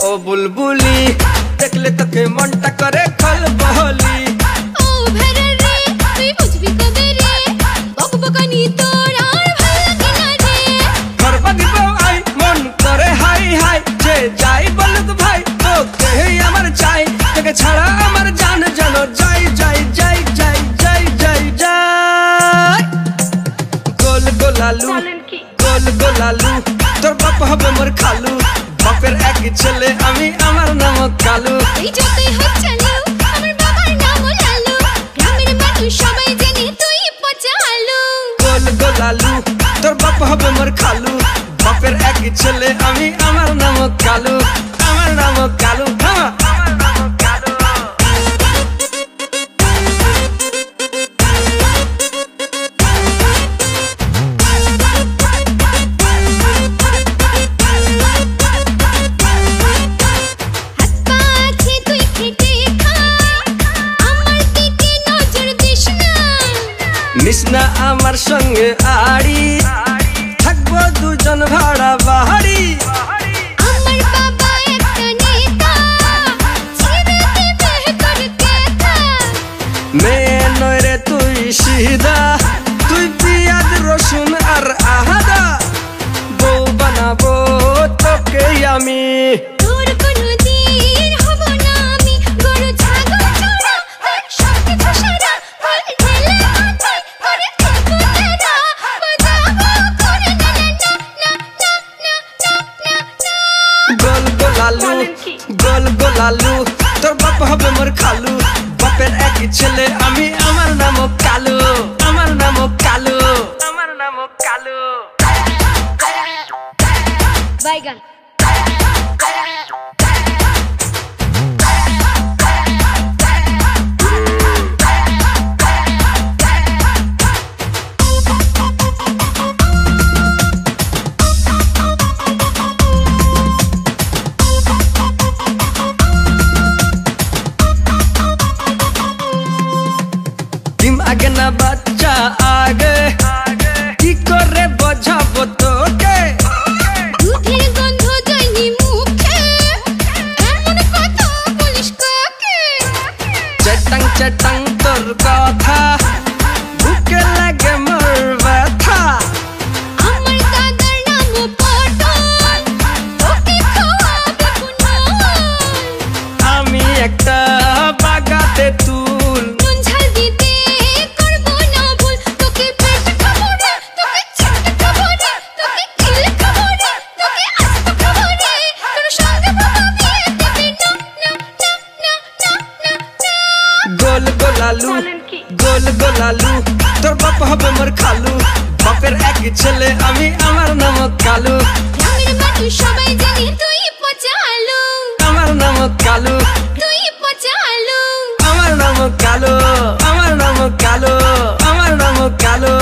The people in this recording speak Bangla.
ओ बुलबुली देखले तके मनटा करे खलबली ओ भेरे रे তুই বুঝবি কবে রে বকবকানি তোর আর ভাল লাগে না রে করবা দিব আই মন করে হাই হাই যে যাই বলুক ভাই ওকে আমার চাই তোকে ছাড়া আমার জান জানো যাই যাই যাই যাই যাই যাই যাই গোল গোলালু গোল গোলালু তোর বাপ হবে মোর খালু বাপের একই ছেলে আমি আমার নাম কালু এই যতই হোক চালু আমার বাবার নাম লালু গ্রামের মানুষ সবাই জানে তুই পচা আলু গোল গোলালু তোর বাপ হবে মোর খালু বাপের একই ছেলে আমি আমার নাম কালু আমার নাম কালু আমার নাম কালু নিসনা আমার সঙ্গে আড়ি থাকবো দুজন ভাড়া বাহারি আমার বাবা একটা নেতা ছেড়ে দেবে করে কথা মেয়ে নয় রে তুই সিধা তুই পিয়াজ রসুন আর আহাদা বউ বানাবো তোকে আমি তোর কোনো দিন হব না আমি গরু ছাগল চড়া আর সব কিছু সারা বল ঢেলে মাথায় করে দেবো তেরা বাজাবো করে না না না না না না না গোল গোলালু গোল গোলালু তোর বাপ হবে মোর খালু বাপের একই ছেলে আমি আমার নাম কালু আমার নাম কালু আমার নাম কালু বাইগান ডিম আগে না বাচ্চা আগে কি করে বোঝাবো তোকে দুধের গন্ধ যায়নি মুখে এমন কথা বলিস কাকে চটাং চটাং তোর কথা বুকে লাগে মোর ব্যথা আমার দাদার নাম পটল ওকে খাওয়াবে পুনল আমি একটা বাগাতে তুল নুন ঝাল দিতে করবো না ভুল তোকে পেট খাবো রে তোকে ছিট খাবো রে তোকে কিল খাবো রে তোকে আস্ত খাবো রে তোর সঙ্গে বাবা বিয়ে দেবে না না না না না না গোল গোলালু গোল গোলালু তোর বাপ হবে মোর খালু বাপের একই ছেলে আমি আমার নাম কালু গ্রামের মানুষ সবাই জানে তুই পচা আলু আমার নাম কালু তুই পচা আলু আমার নাম কালু আমার নাম কালু আমার নাম কালু